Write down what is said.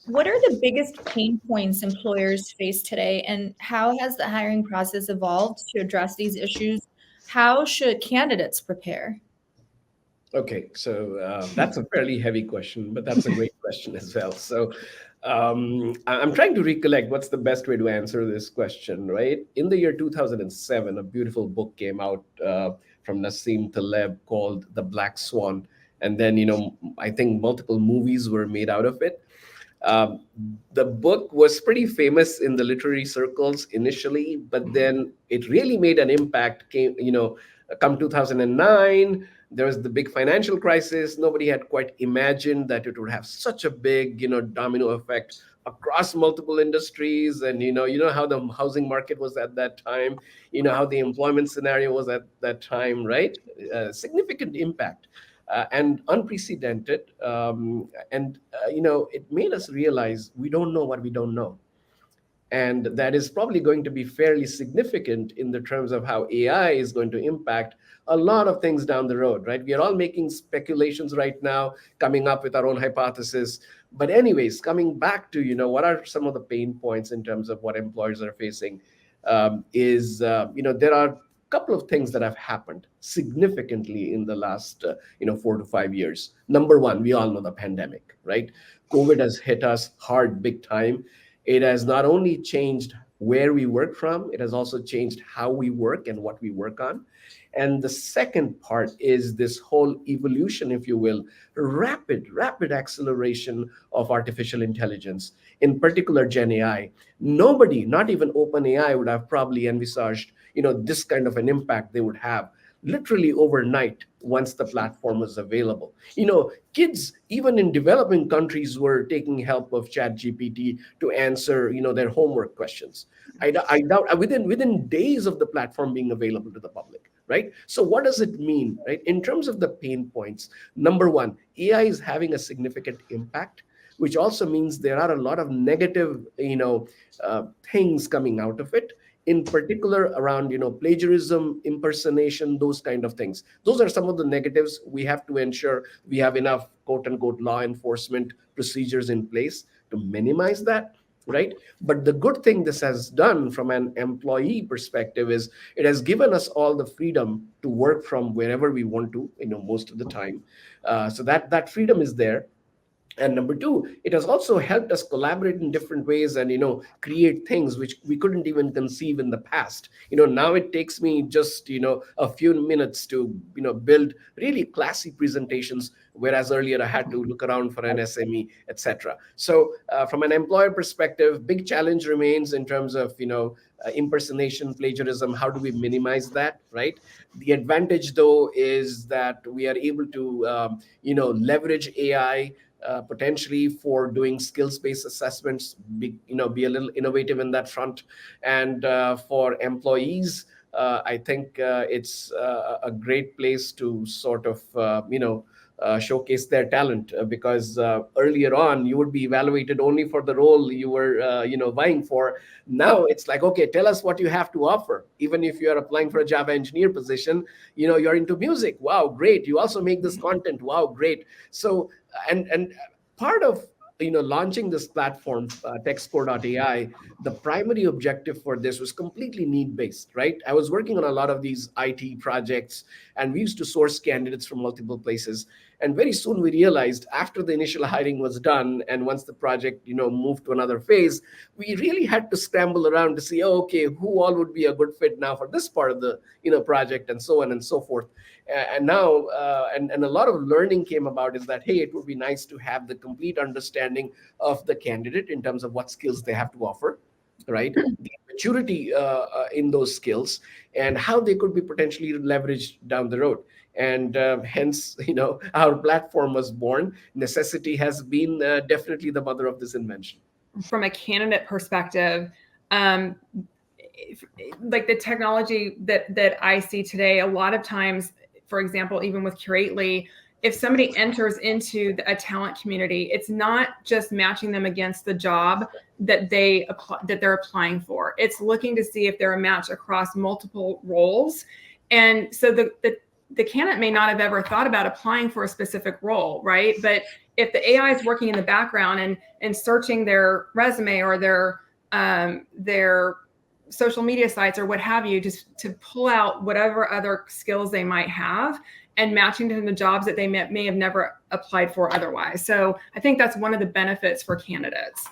What are the biggest pain points employers face today, and how has the hiring process evolved to address these issues? How should candidates prepare? Okay, so that's a fairly heavy question, but that's a great question as well. So I'm trying to recollect what's the best way to answer this question, right? In the year 2007, a beautiful book came out from Nassim Taleb called The Black Swan. And then, I think multiple movies were made out of it. Um, the book was pretty famous in the literary circles initially, but then it really made an impact. Come 2009, there was the big financial crisis. Nobody had quite imagined that it would have such a big, domino effect across multiple industries. And you know how the housing market was at that time. You know how the employment scenario was at that time, right? Significant impact. And unprecedented. It made us realize we don't know what we don't know. And that is probably going to be fairly significant in the terms of how AI is going to impact a lot of things down the road, right? We are all making speculations right now, coming up with our own hypothesis. But anyways, coming back to, what are some of the pain points in terms of what employers are facing there are a couple of things that have happened significantly in the last, 4 to 5 years. Number one, we all know the pandemic, right? COVID has hit us hard, big time. It has not only changed where we work from, it has also changed how we work and what we work on. And the second part is this whole evolution, if you will, rapid acceleration of artificial intelligence, in particular Gen AI. Nobody, not even OpenAI, would have probably envisaged, this kind of an impact they would have literally overnight once the platform was available. Kids, even in developing countries, were taking help of Chat GPT to answer, their homework questions. I doubt within days of the platform being available to the public, right? So what does it mean, right? In terms of the pain points, number one, AI is having a significant impact, which also means there are a lot of negative, things coming out of it, in particular around plagiarism, impersonation, those kind of things. Those are some of the negatives. We have to ensure we have enough quote unquote law enforcement procedures in place to minimize that, right? But the good thing this has done from an employee perspective is it has given us all the freedom to work from wherever we want to, most of the time. So that freedom is there. And number two, it has also helped us collaborate in different ways and create things which we couldn't even conceive in the past. Now it takes me just a few minutes to build really classy presentations, whereas earlier I had to look around for an SME, etc. So from an employer perspective, big challenge remains in terms of impersonation, plagiarism. How do we minimize that, right? The advantage though is that we are able to leverage AI potentially for doing skills-based assessments, be a little innovative in that front. And for employees, I think it's a great place to sort of, showcase their talent because earlier on you would be evaluated only for the role you were, vying for. Now it's like, okay, tell us what you have to offer. Even if you are applying for a Java engineer position, you're into music. Wow, great. You also make this content. Wow, great. So and part of launching this platform, techscore.ai, the primary objective for this was completely need based, right? I was working on a lot of these IT projects, and we used to source candidates from multiple places. And very soon we realized, after the initial hiring was done and once the project moved to another phase, we really had to scramble around to see, oh, okay, who all would be a good fit now for this part of the project, and so on and so forth. And now and a lot of learning came about, is that, hey, it would be nice to have the complete understanding of the candidate in terms of what skills they have to offer, right? The maturity in those skills, and how they could be potentially leveraged down the road. And hence, our platform was born. Necessity has been definitely the mother of this invention. From a candidate perspective, like the technology that I see today, a lot of times, for example, even with Curately, if somebody enters into a talent community, it's not just matching them against the job that they're applying for. It's looking to see if they're a match across multiple roles. And so the candidate may not have ever thought about applying for a specific role, right? But if the AI is working in the background and searching their resume or their social media sites or what have you, just to pull out whatever other skills they might have and matching them to jobs that they may have never applied for otherwise. So I think that's one of the benefits for candidates.